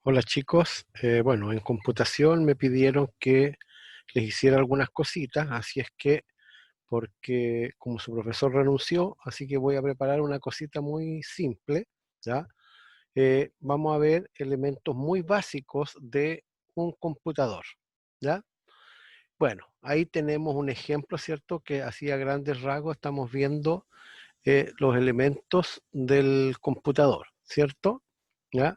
Hola chicos, bueno, en computación me pidieron que les hiciera algunas cositas, así es que, porque como su profesor renunció, así que voy a preparar una cosita muy simple, ¿ya? Vamos a ver elementos muy básicos de un computador, ¿ya? Bueno, ahí tenemos un ejemplo, ¿cierto? Que así a grandes rasgos estamos viendo los elementos del computador, ¿cierto? ¿Ya?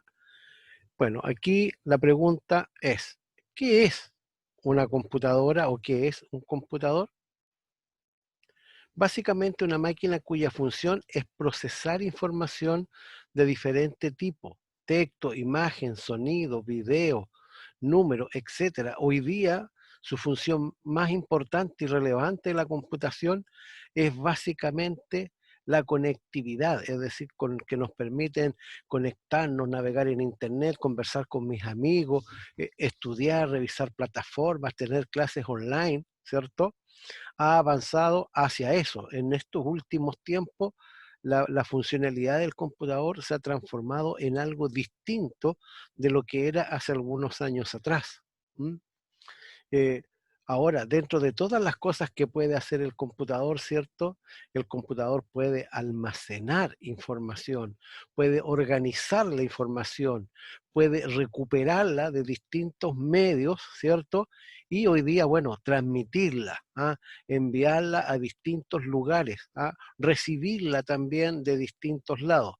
Bueno, aquí la pregunta es, ¿qué es una computadora o qué es un computador? Básicamente una máquina cuya función es procesar información de diferente tipo, texto, imagen, sonido, video, número, etcétera. Hoy día su función más importante y relevante de la computación es básicamente la conectividad, es decir, que nos permiten conectarnos, navegar en internet, conversar con mis amigos, estudiar, revisar plataformas, tener clases online, ¿cierto? Ha avanzado hacia eso. En estos últimos tiempos, la funcionalidad del computador se ha transformado en algo distinto de lo que era hace algunos años atrás. ¿M? Eh, Ahora, dentro de todas las cosas que puede hacer el computador, ¿cierto? El computador puede almacenar información, puede organizar la información, puede recuperarla de distintos medios, ¿cierto? Y hoy día, bueno, transmitirla, ¿ah? Enviarla a distintos lugares, ¿ah? Recibirla también de distintos lados.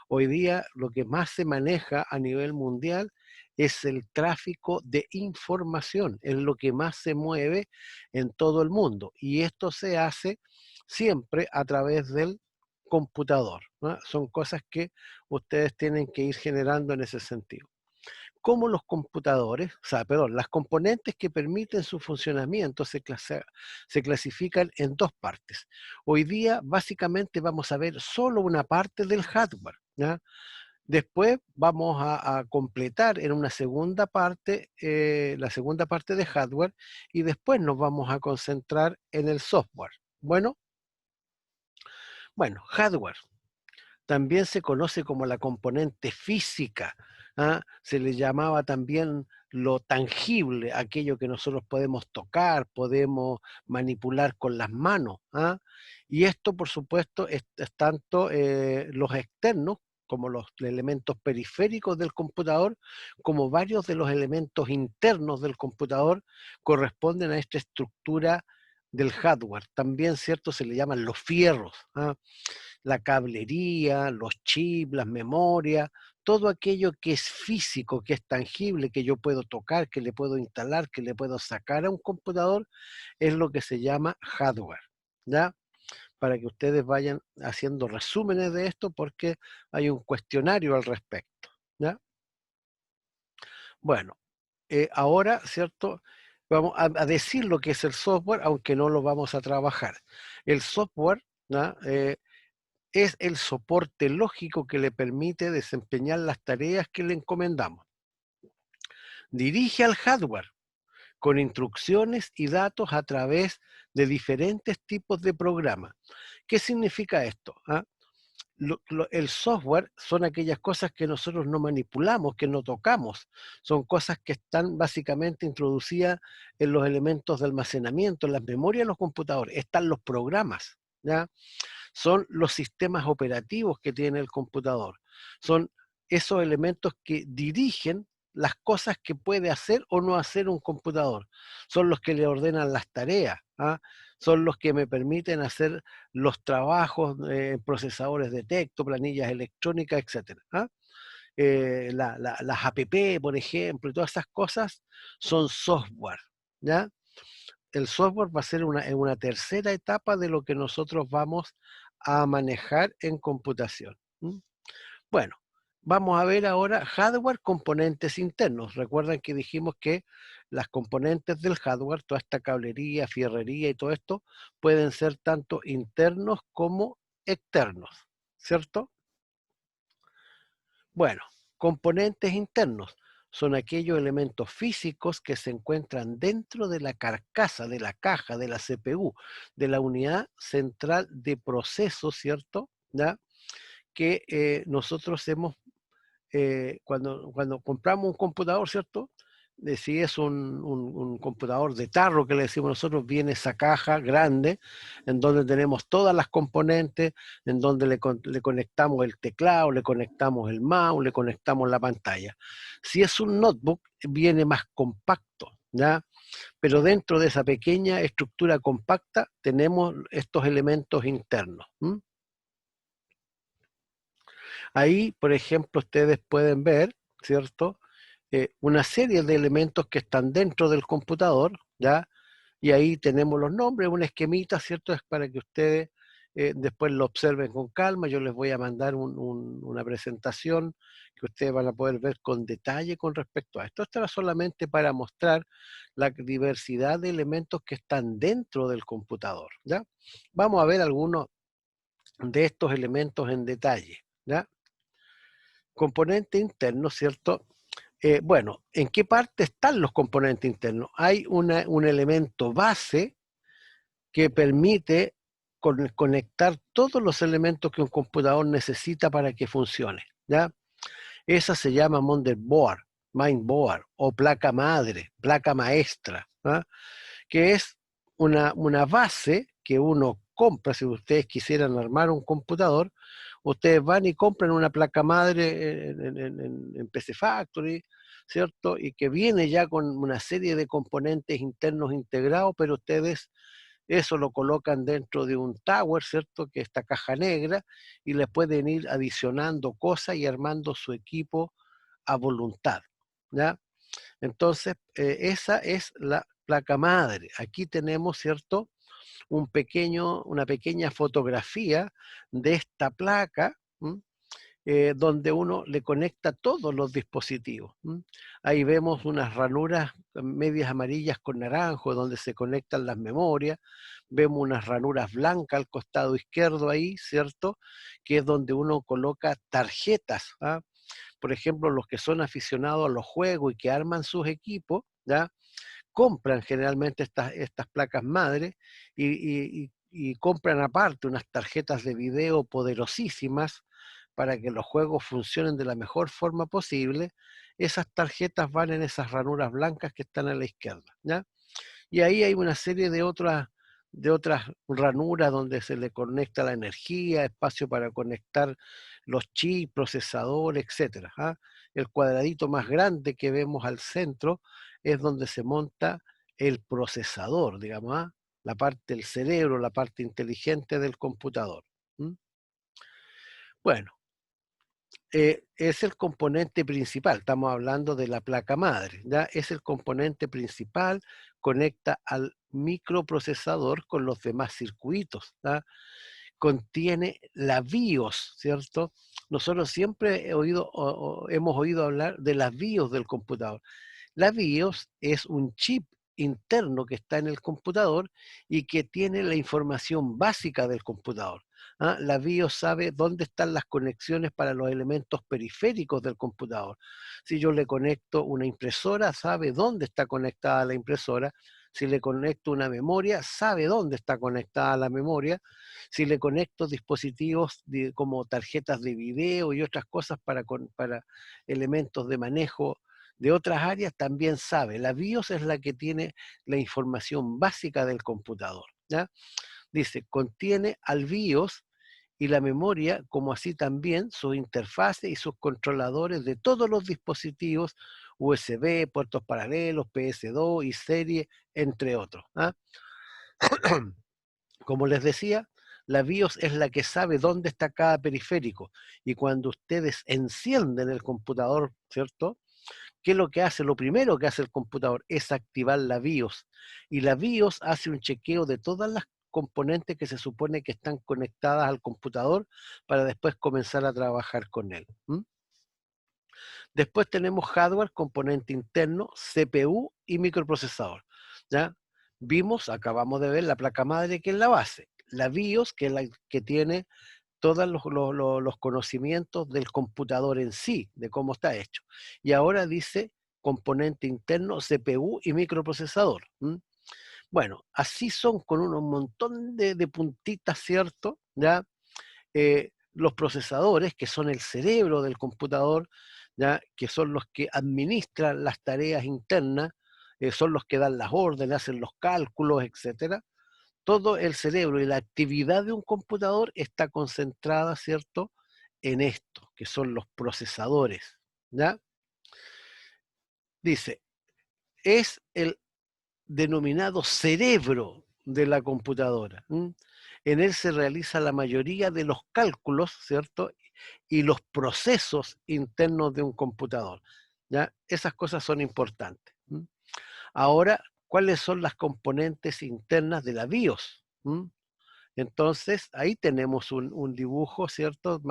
Hoy día lo que más se maneja a nivel mundial es el tráfico de información, es lo que más se mueve en todo el mundo. Y esto se hace siempre a través del computador, ¿no? Son cosas que ustedes tienen que ir generando en ese sentido. Como los computadores, o sea, perdón, las componentes que permiten su funcionamiento se clasifican en dos partes. Hoy día, básicamente, vamos a ver solo una parte del hardware, ¿ya? Después vamos a completar en una segunda parte, la segunda parte de hardware, y después nos vamos a concentrar en el software. Bueno, hardware también se conoce como la componente física, ¿ah? Se le llamaba también lo tangible, aquello que nosotros podemos tocar, podemos manipular con las manos, ¿ah? Y esto, por supuesto, es tanto los externos, como los elementos periféricos del computador, como varios de los elementos internos del computador corresponden a esta estructura del hardware. También, ¿cierto? Se le llaman los fierros, ¿ah? La cablería, los chips, las memorias, todo aquello que es físico, que es tangible, que yo puedo tocar, que le puedo instalar, que le puedo sacar a un computador, es lo que se llama hardware, ¿ya? Para que ustedes vayan haciendo resúmenes de esto porque hay un cuestionario al respecto, ¿ya? Bueno, ahora, ¿cierto? Vamos a decir lo que es el software, aunque no lo vamos a trabajar. El software, ¿ya? Es el soporte lógico que le permite desempeñar las tareas que le encomendamos. Dirige al hardware con instrucciones y datos a través de diferentes tipos de programas. ¿Qué significa esto? ¿Ah? El software son aquellas cosas que nosotros no manipulamos, que no tocamos. Son cosas que están básicamente introducidas en los elementos de almacenamiento, en las memorias de los computadores. Están los programas, ¿ya? Son los sistemas operativos que tiene el computador. Son esos elementos que dirigen las cosas que puede hacer o no hacer un computador. Son los que le ordenan las tareas, ¿ah? Son los que me permiten hacer los trabajos en procesadores de texto, planillas electrónicas, etcétera, ¿ah? Las APP, por ejemplo, y todas esas cosas son software, ¿ya? El software va a ser una tercera etapa de lo que nosotros vamos a manejar en computación. ¿M? Bueno, vamos a ver ahora hardware, componentes internos. Recuerden que dijimos que las componentes del hardware, toda esta cablería, fierrería y todo esto, pueden ser tanto internos como externos, ¿cierto? Bueno, componentes internos son aquellos elementos físicos que se encuentran dentro de la carcasa, de la caja, de la CPU, de la unidad central de proceso, ¿cierto? ¿Ya? Que nosotros hemos cuando compramos un computador, ¿cierto? Si es un computador de tarro que le decimos nosotros, viene esa caja grande en donde tenemos todas las componentes, en donde le conectamos el teclado, le conectamos el mouse, le conectamos la pantalla. Si es un notebook, viene más compacto, ¿ya? Pero dentro de esa pequeña estructura compacta tenemos estos elementos internos. Ahí, por ejemplo, ustedes pueden ver, ¿cierto? Una serie de elementos que están dentro del computador, ¿ya? Y ahí tenemos los nombres, una esquemita, ¿cierto? Es para que ustedes después lo observen con calma. Yo les voy a mandar una presentación que ustedes van a poder ver con detalle con respecto a esto. Esto era solamente para mostrar la diversidad de elementos que están dentro del computador, ¿ya? Vamos a ver algunos de estos elementos en detalle, ¿ya? Componente interno, ¿cierto? Bueno, ¿en qué parte están los componentes internos? Hay un elemento base que permite conectar todos los elementos que un computador necesita para que funcione, ¿ya? Esa se llama motherboard, mainboard o placa madre, placa maestra, ¿ah? Que es una base que uno compra. Si ustedes quisieran armar un computador, ustedes van y compran una placa madre en PC Factory, ¿cierto? Y que viene ya con una serie de componentes internos integrados, pero ustedes eso lo colocan dentro de un tower, ¿cierto? Que es esta caja negra, y le pueden ir adicionando cosas y armando su equipo a voluntad, ¿ya? Entonces, esa es la placa madre. Aquí tenemos, ¿cierto? Una pequeña fotografía de esta placa, donde uno le conecta todos los dispositivos. Ahí vemos unas ranuras medias amarillas con naranjo, donde se conectan las memorias. Vemos unas ranuras blancas al costado izquierdo ahí, ¿cierto? Que es donde uno coloca tarjetas. ¿Ah? Por ejemplo, los que son aficionados a los juegos y que arman sus equipos, ¿ya? Compran generalmente estas placas madre y compran aparte unas tarjetas de video poderosísimas para que los juegos funcionen de la mejor forma posible. Esas tarjetas van en esas ranuras blancas que están a la izquierda, ¿ya? Y ahí hay una serie de otras ranuras donde se le conecta la energía, espacio para conectar los chips, procesador, etcétera. ¿Ah? El cuadradito más grande que vemos al centro es donde se monta el procesador, digamos, ¿ah? La parte del cerebro, la parte inteligente del computador. ¿Mm? Bueno, es el componente principal, estamos hablando de la placa madre, ¿ya? Es el componente principal, conecta al microprocesador con los demás circuitos, ¿ya? Contiene la BIOS, ¿cierto? Nosotros siempre hemos oído hablar de las BIOS del computador. La BIOS es un chip interno que está en el computador y que tiene la información básica del computador. ¿Ah? La BIOS sabe dónde están las conexiones para los elementos periféricos del computador. Si yo le conecto una impresora, sabe dónde está conectada la impresora. Si le conecto una memoria, sabe dónde está conectada la memoria. Si le conecto dispositivos como tarjetas de video y otras cosas para elementos de manejo de otras áreas, también sabe. La BIOS es la que tiene la información básica del computador, ¿ya? Dice, contiene al BIOS y la memoria, como así también sus interfaces y sus controladores de todos los dispositivos USB, puertos paralelos, PS2 y serie, entre otros. ¿Ah? Como les decía, la BIOS es la que sabe dónde está cada periférico, y cuando ustedes encienden el computador, ¿cierto? ¿Qué es lo que hace? Lo primero que hace el computador es activar la BIOS, y la BIOS hace un chequeo de todas las componentes que se supone que están conectadas al computador para después comenzar a trabajar con él. Después tenemos hardware, componente interno, CPU y microprocesador. ¿Ya? Acabamos de ver la placa madre, que es la base, la BIOS, que es la que tiene todos los conocimientos del computador en sí, de cómo está hecho. Y ahora dice componente interno, CPU y microprocesador. Bueno, así son con un montón de puntitas, ¿cierto? ¿Ya? Los procesadores, que son el cerebro del computador, ¿ya? Que son los que administran las tareas internas, son los que dan las órdenes, hacen los cálculos, etcétera. Todo el cerebro y la actividad de un computador está concentrada, ¿cierto?, en esto, que son los procesadores, ¿ya? Dice, es el denominado cerebro de la computadora. En él se realiza la mayoría de los cálculos, ¿cierto? Y los procesos internos de un computador, ¿ya? Esas cosas son importantes. Ahora, ¿cuáles son las componentes internas de la BIOS? Entonces, ahí tenemos un dibujo, ¿cierto?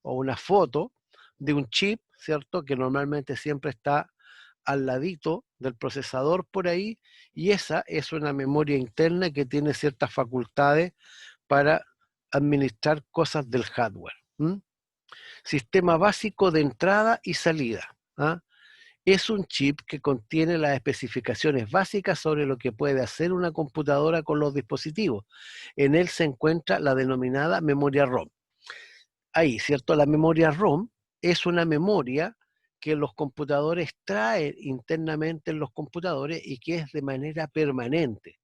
O una foto de un chip, ¿cierto? Que normalmente siempre está al ladito del procesador por ahí, y esa es una memoria interna que tiene ciertas facultades para administrar cosas del hardware. Sistema básico de entrada y salida. Es un chip que contiene las especificaciones básicas sobre lo que puede hacer una computadora con los dispositivos. En él se encuentra la denominada memoria ROM. Ahí, ¿cierto? La memoria ROM es una memoria que los computadores traen internamente en los computadores y que es de manera permanente.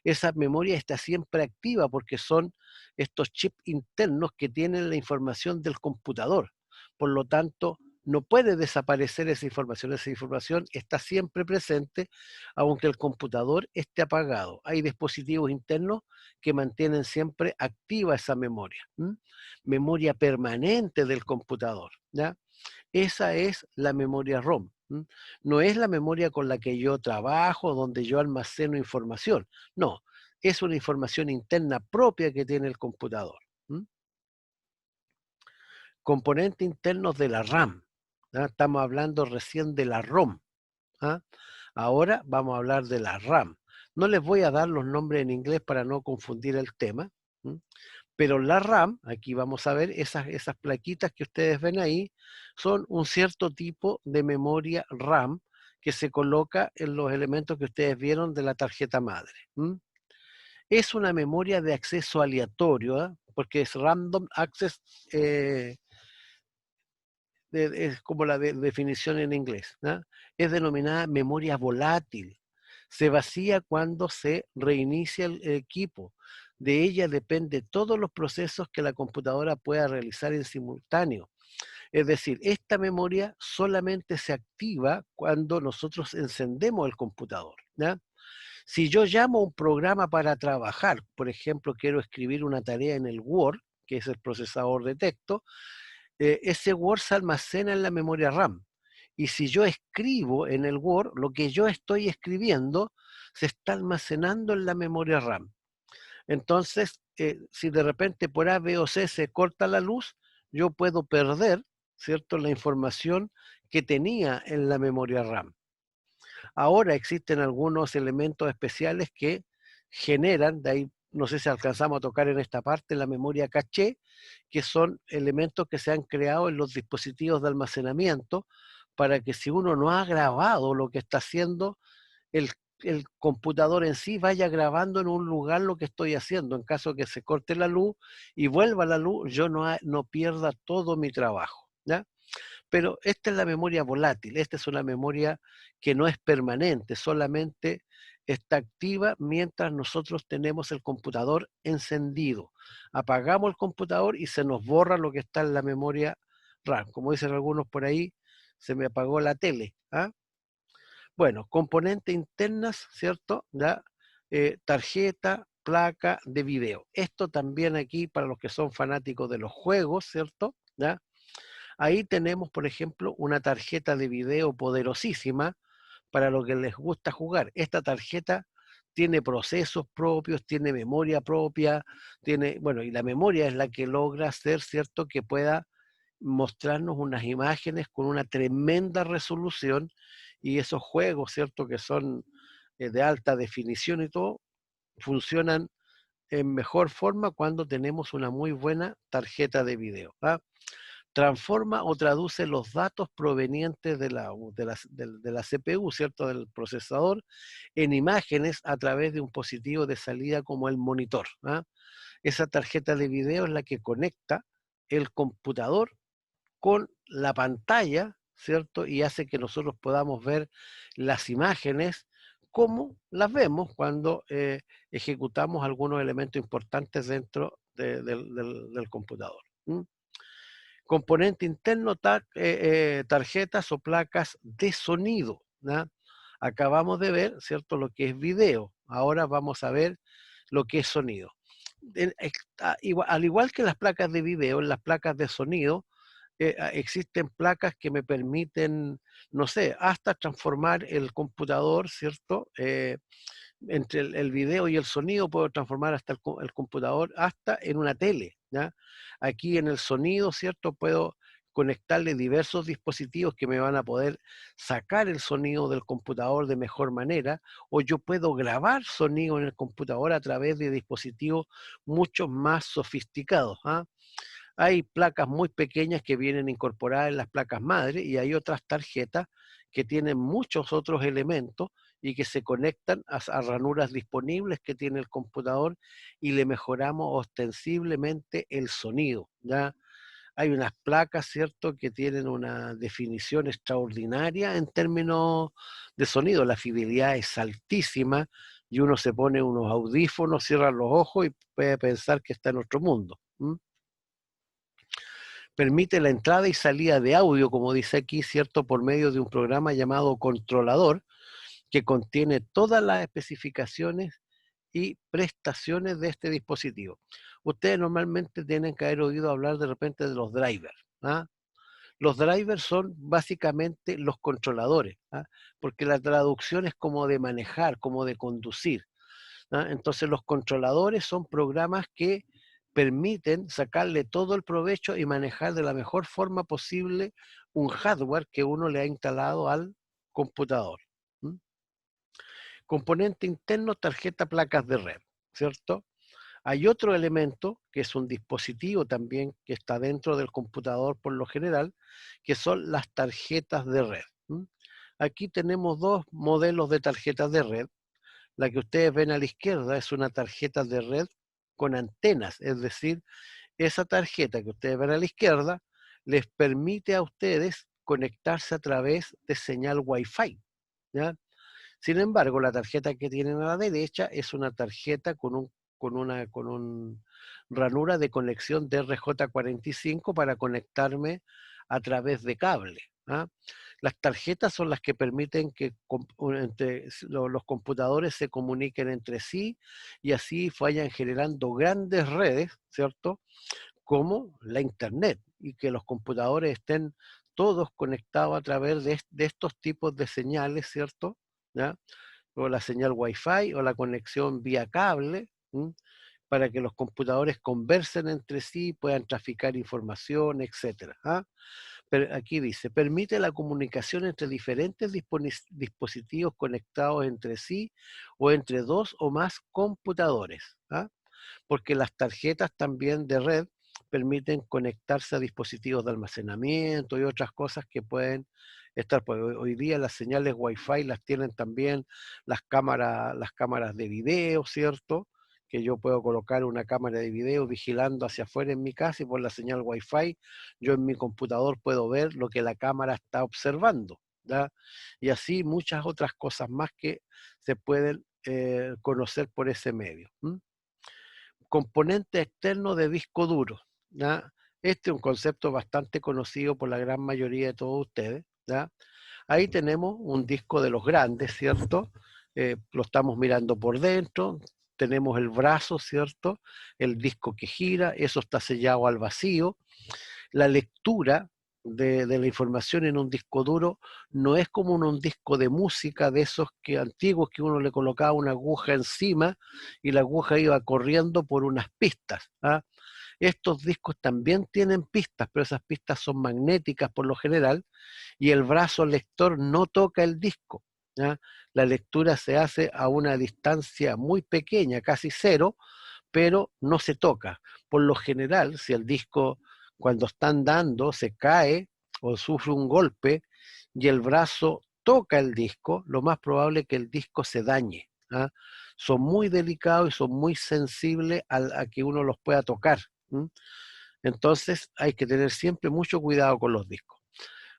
Esa memoria está siempre activa porque son estos chips internos que tienen la información del computador. Por lo tanto, no puede desaparecer esa información. Esa información está siempre presente, aunque el computador esté apagado. Hay dispositivos internos que mantienen siempre activa esa memoria. Memoria permanente del computador, ¿ya? Esa es la memoria ROM. No es la memoria con la que yo trabajo, donde yo almaceno información. No, es una información interna propia que tiene el computador. Componentes internos de la RAM. ¿Ya? Estamos hablando recién de la ROM. ¿Ah? Ahora vamos a hablar de la RAM. No les voy a dar los nombres en inglés para no confundir el tema. Pero la RAM, aquí vamos a ver, esas plaquitas que ustedes ven ahí, son un cierto tipo de memoria RAM que se coloca en los elementos que ustedes vieron de la tarjeta madre. Es una memoria de acceso aleatorio, ¿eh? Porque es Random Access, es como la definición en inglés, ¿no? Es denominada memoria volátil. Se vacía cuando se reinicia el equipo. De ella depende todos los procesos que la computadora pueda realizar en simultáneo. Es decir, esta memoria solamente se activa cuando nosotros encendemos el computador, ¿ya? Si yo llamo a un programa para trabajar, por ejemplo, quiero escribir una tarea en el Word, que es el procesador de texto, ese Word se almacena en la memoria RAM. Y si yo escribo en el Word, lo que yo estoy escribiendo se está almacenando en la memoria RAM. Entonces, si de repente por A, B o C se corta la luz, yo puedo perder, ¿cierto?, la información que tenía en la memoria RAM. Ahora existen algunos elementos especiales que generan, de ahí no sé si alcanzamos a tocar en esta parte, la memoria caché, que son elementos que se han creado en los dispositivos de almacenamiento para que si uno no ha grabado lo que está haciendo, el, el computador en sí vaya grabando en un lugar lo que estoy haciendo. En caso de que se corte la luz y vuelva la luz, yo no pierda todo mi trabajo, ¿ya? Pero esta es la memoria volátil, esta es una memoria que no es permanente, solamente está activa mientras nosotros tenemos el computador encendido. Apagamos el computador y se nos borra lo que está en la memoria RAM. Como dicen algunos por ahí, se me apagó la tele. Bueno, componentes internas, ¿cierto? ¿Ya? Tarjeta, placa de video. Esto también aquí para los que son fanáticos de los juegos, ¿cierto? ¿Ya? Ahí tenemos, por ejemplo, una tarjeta de video poderosísima para los que les gusta jugar. Esta tarjeta tiene procesos propios, tiene memoria propia, bueno, y la memoria es la que logra hacer, ¿cierto?, que pueda mostrarnos unas imágenes con una tremenda resolución, y esos juegos, ¿cierto?, que son de alta definición y todo, funcionan en mejor forma cuando tenemos una muy buena tarjeta de video. Transforma o traduce los datos provenientes de la CPU, ¿cierto?, del procesador, en imágenes a través de un dispositivo de salida como el monitor. Esa tarjeta de video es la que conecta el computador con la pantalla ¿cierto? Y hace que nosotros podamos ver las imágenes como las vemos cuando ejecutamos algunos elementos importantes dentro del computador. Componente interno, tarjetas o placas de sonido, ¿no? Acabamos de ver, ¿cierto?, lo que es video. Ahora vamos a ver lo que es sonido. Al igual que las placas de video, en las placas de sonido, existen placas que me permiten, no sé, hasta transformar el computador, ¿cierto? Entre el video y el sonido puedo transformar hasta el computador hasta en una tele, ¿ya? Aquí en el sonido, ¿cierto? Puedo conectarle diversos dispositivos que me van a poder sacar el sonido del computador de mejor manera, o yo puedo grabar sonido en el computador a través de dispositivos mucho más sofisticados, ¿ah? Hay placas muy pequeñas que vienen incorporadas en las placas madre y hay otras tarjetas que tienen muchos otros elementos y que se conectan a ranuras disponibles que tiene el computador y le mejoramos ostensiblemente el sonido. ¿Ya? Hay unas placas, ¿cierto?, que tienen una definición extraordinaria en términos de sonido. La fidelidad es altísima y uno se pone unos audífonos, cierra los ojos y puede pensar que está en otro mundo. Permite la entrada y salida de audio, como dice aquí, ¿cierto?, por medio de un programa llamado controlador, que contiene todas las especificaciones y prestaciones de este dispositivo. Ustedes normalmente tienen que haber oído hablar de repente de los drivers, ¿ah? Los drivers son básicamente los controladores, ¿ah? Porque la traducción es como de manejar, como de conducir, ¿ah? Entonces los controladores son programas que permiten sacarle todo el provecho y manejar de la mejor forma posible un hardware que uno le ha instalado al computador. Componente interno, tarjeta, placas de red, ¿cierto? Hay otro elemento que es un dispositivo también que está dentro del computador por lo general, que son las tarjetas de red. Aquí tenemos dos modelos de tarjetas de red. La que ustedes ven a la izquierda es una tarjeta de red con antenas, es decir, esa tarjeta que ustedes ven a la izquierda les permite a ustedes conectarse a través de señal Wi-Fi, ¿ya? Sin embargo, la tarjeta que tienen a la derecha es una tarjeta con un ranura de conexión de RJ45 para conectarme a través de cable, ¿ah? Las tarjetas son las que permiten que los computadores se comuniquen entre sí y así vayan generando grandes redes, ¿cierto?, como la Internet, y que los computadores estén todos conectados a través de estos tipos de señales, ¿cierto? ¿Ya? O la señal Wi-Fi o la conexión vía cable, para que los computadores conversen entre sí, puedan traficar información, etcétera. ¿Ah? Pero aquí dice, permite la comunicación entre diferentes dispositivos conectados entre sí o entre dos o más computadores. ¿Ah? Porque las tarjetas también de red permiten conectarse a dispositivos de almacenamiento y otras cosas que pueden estar. Pues hoy día las señales Wi-Fi las tienen también las cámaras de video, ¿cierto? Que yo puedo colocar una cámara de video vigilando hacia afuera en mi casa y por la señal Wi-Fi yo en mi computador puedo ver lo que la cámara está observando, ¿ya? Y así muchas otras cosas más que se pueden conocer por ese medio. Componente externo de disco duro, ¿ya? Este es un concepto bastante conocido por la gran mayoría de todos ustedes, ¿ya? Ahí tenemos un disco de los grandes, ¿cierto? Lo estamos mirando por dentro, tenemos el brazo, ¿cierto? El disco que gira, eso está sellado al vacío. La lectura de la información en un disco duro no es como en un disco de música de esos que antiguos que uno le colocaba una aguja encima y la aguja iba corriendo por unas pistas, ¿ah? Estos discos también tienen pistas, pero esas pistas son magnéticas por lo general y el brazo lector no toca el disco, ¿ya? La lectura se hace a una distancia muy pequeña, casi cero, pero no se toca. Por lo general, si el disco cuando está andando se cae o sufre un golpe y el brazo toca el disco, lo más probable es que el disco se dañe, ¿ah? Son muy delicados y son muy sensibles a que uno los pueda tocar. Entonces hay que tener siempre mucho cuidado con los discos.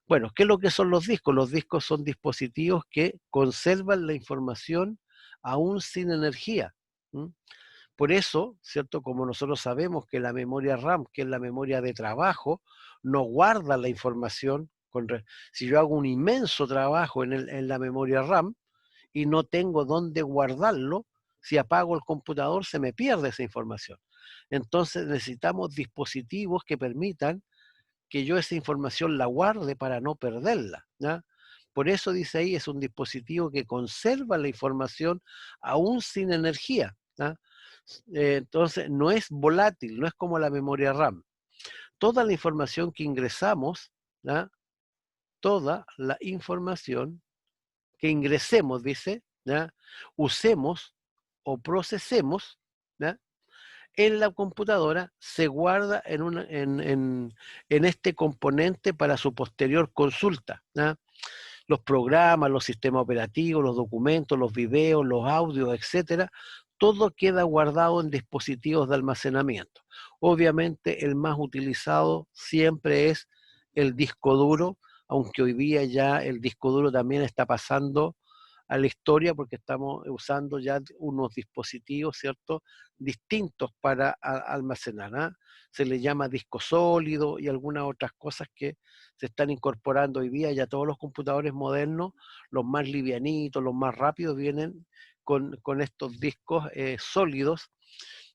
Bueno, ¿qué es lo que son los discos? Los discos son dispositivos que conservan la información aún sin energía. ¿Mm? Por eso, ¿cierto? Como nosotros sabemos que la memoria RAM, que es la memoria de trabajo, no guarda la información. Si yo hago un inmenso trabajo en la memoria RAM y no tengo dónde guardarlo, si apago el computador se me pierde esa información. Entonces necesitamos dispositivos que permitan que yo esa información la guarde para no perderla. ¿Ya? Por eso dice ahí, es un dispositivo que conserva la información aún sin energía. ¿Ya? Entonces, no es volátil, no es como la memoria RAM. Toda la información que ingresamos, ¿ya? Toda la información que ingresemos, dice, ¿ya? Usemos o procesemos, ¿ya? En la computadora se guarda en este componente para su posterior consulta. ¿Ya? Los programas, los sistemas operativos, los documentos, los videos, los audios, etcétera, todo queda guardado en dispositivos de almacenamiento. Obviamente el más utilizado siempre es el disco duro, aunque hoy día ya el disco duro también está pasando a la historia porque estamos usando ya unos dispositivos, ¿cierto?, distintos para almacenar. ¿Ah? Se le llama disco sólido y algunas otras cosas que se están incorporando hoy día. Ya todos los computadores modernos, los más livianitos, los más rápidos, vienen con estos discos sólidos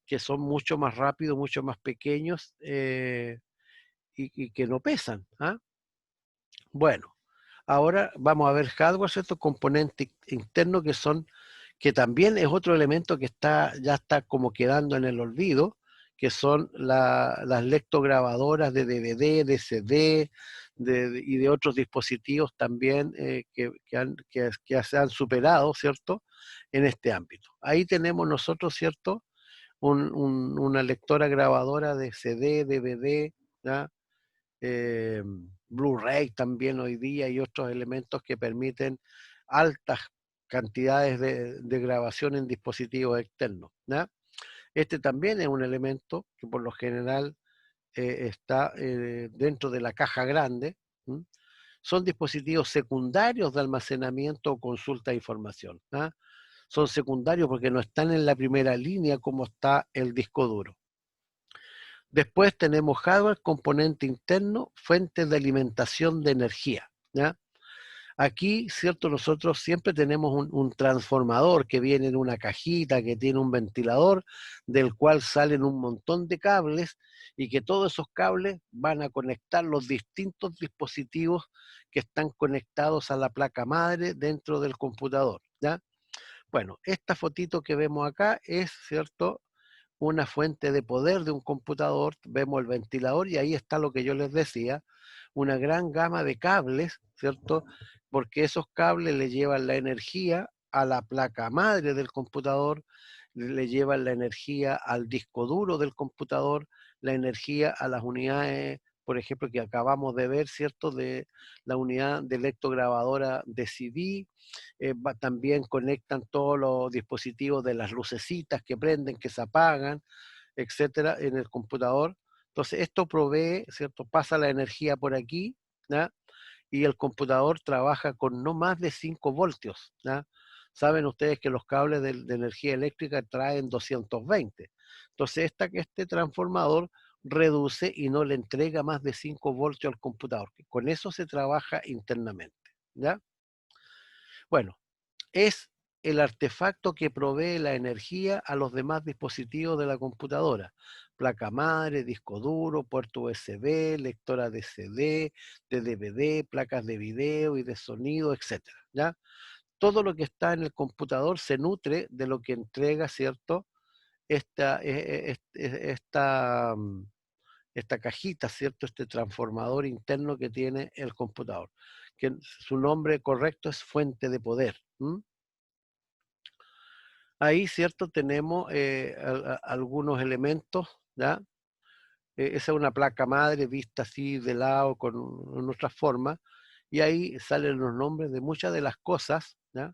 que son mucho más rápidos, mucho más pequeños y que no pesan. ¿Ah? Bueno, ahora vamos a ver hardware, estos componentes internos que también es otro elemento que ya está como quedando en el olvido, que son las lectograbadoras de DVD, de CD y de otros dispositivos también que se han superado, ¿cierto?, en este ámbito. Ahí tenemos nosotros, ¿cierto?, una lectora grabadora de CD, DVD, ¿ya? eh, Blu-ray también hoy día y otros elementos que permiten altas cantidades de grabación en dispositivos externos. ¿Ya? Este también es un elemento que por lo general está dentro de la caja grande. ¿Mm? Son dispositivos secundarios de almacenamiento o consulta de información. ¿Ah? Son secundarios porque no están en la primera línea como está el disco duro. Después tenemos hardware, componente interno, fuentes de alimentación de energía. ¿Ya? Aquí, ¿cierto? Nosotros siempre tenemos un transformador que viene en una cajita, que tiene un ventilador, del cual salen un montón de cables y que todos esos cables van a conectar los distintos dispositivos que están conectados a la placa madre dentro del computador. ¿Ya? Bueno, esta fotito que vemos acá es, ¿cierto?, una fuente de poder de un computador, vemos el ventilador y ahí está lo que yo les decía, una gran gama de cables, ¿cierto? Porque esos cables le llevan la energía a la placa madre del computador, le llevan la energía al disco duro del computador, la energía a las unidades, por ejemplo, que acabamos de ver, ¿cierto? De la unidad de electrograbadora de CD, también conectan todos los dispositivos de las lucecitas que prenden, que se apagan, etcétera, en el computador. Entonces, esto provee, ¿cierto? Pasa la energía por aquí, ¿ya? Y el computador trabaja con no más de 5 voltios, ¿ya? Saben ustedes que los cables de energía eléctrica traen 220. Entonces, este transformador reduce y no le entrega más de 5 voltios al computador. Con eso se trabaja internamente, ¿ya? Bueno, es el artefacto que provee la energía a los demás dispositivos de la computadora. Placa madre, disco duro, puerto USB, lectora de CD, de DVD, placas de video y de sonido, etcétera. ¿Ya? Todo lo que está en el computador se nutre de lo que entrega, ¿cierto? Esta, esta cajita, ¿cierto? Este transformador interno que tiene el computador, que su nombre correcto es fuente de poder. ¿M? Ahí, ¿cierto? Tenemos algunos elementos, ¿ya? Esa es una placa madre vista así de lado en otra forma, y ahí salen los nombres de muchas de las cosas, ¿ya?,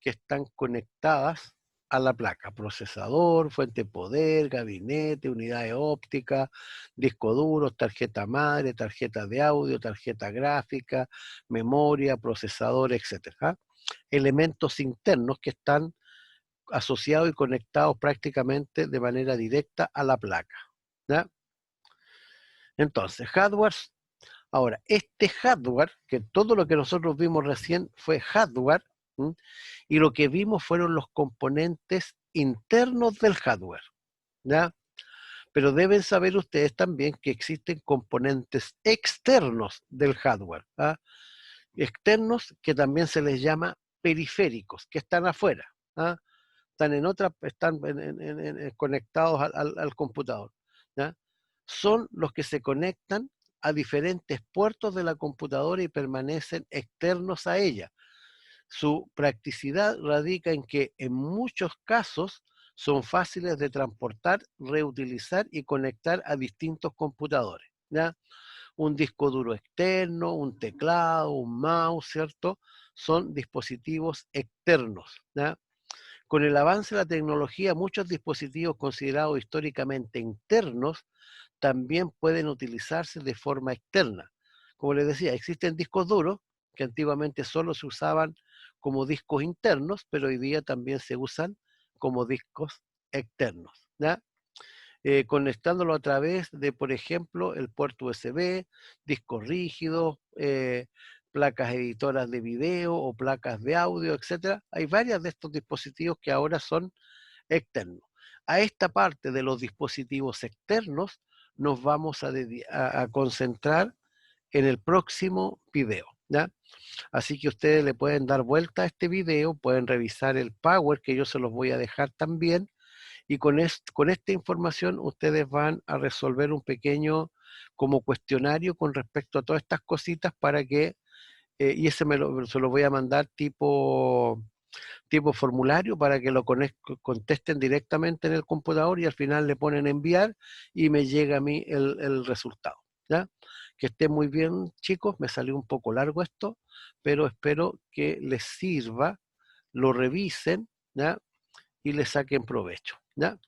que están conectadas a la placa: procesador, fuente de poder, gabinete, unidades ópticas, disco duro, tarjeta madre, tarjeta de audio, tarjeta gráfica, memoria, procesador, etcétera. ¿Ah? Elementos internos que están asociados y conectados prácticamente de manera directa a la placa. ¿Ya? Entonces, hardware. Ahora, este hardware, que todo lo que nosotros vimos recién fue hardware, ¿m? Y lo que vimos fueron los componentes internos del hardware, ¿ya? Pero deben saber ustedes también que existen componentes externos del hardware, ¿ah? Externos que también se les llama periféricos, que están afuera, ¿ah? Están conectados al computador, ¿ya? Son los que se conectan a diferentes puertos de la computadora y permanecen externos a ella. Su practicidad radica en que en muchos casos son fáciles de transportar, reutilizar y conectar a distintos computadores, ¿ya? Un disco duro externo, un teclado, un mouse, ¿cierto? Son dispositivos externos, ¿ya? Con el avance de la tecnología, muchos dispositivos considerados históricamente internos también pueden utilizarse de forma externa. Como les decía, existen discos duros que antiguamente solo se usaban como discos internos, pero hoy día también se usan como discos externos, ¿ya? Conectándolo a través de, por ejemplo, el puerto USB, discos rígidos, placas editoras de video o placas de audio, etcétera. Hay varios de estos dispositivos que ahora son externos. A esta parte de los dispositivos externos nos vamos a concentrar en el próximo video, ¿ya? Así que ustedes le pueden dar vuelta a este video, pueden revisar el Power, que yo se los voy a dejar también, y con esta información ustedes van a resolver un pequeño como cuestionario con respecto a todas estas cositas para que, y ese se lo voy a mandar tipo formulario para que lo contesten directamente en el computador y al final le ponen enviar y me llega a mí el resultado, ¿ya? Que esté muy bien, chicos, me salió un poco largo esto, pero espero que les sirva, lo revisen, ¿ya? Y le saquen provecho, ¿ya?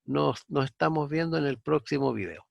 Nos estamos viendo en el próximo video.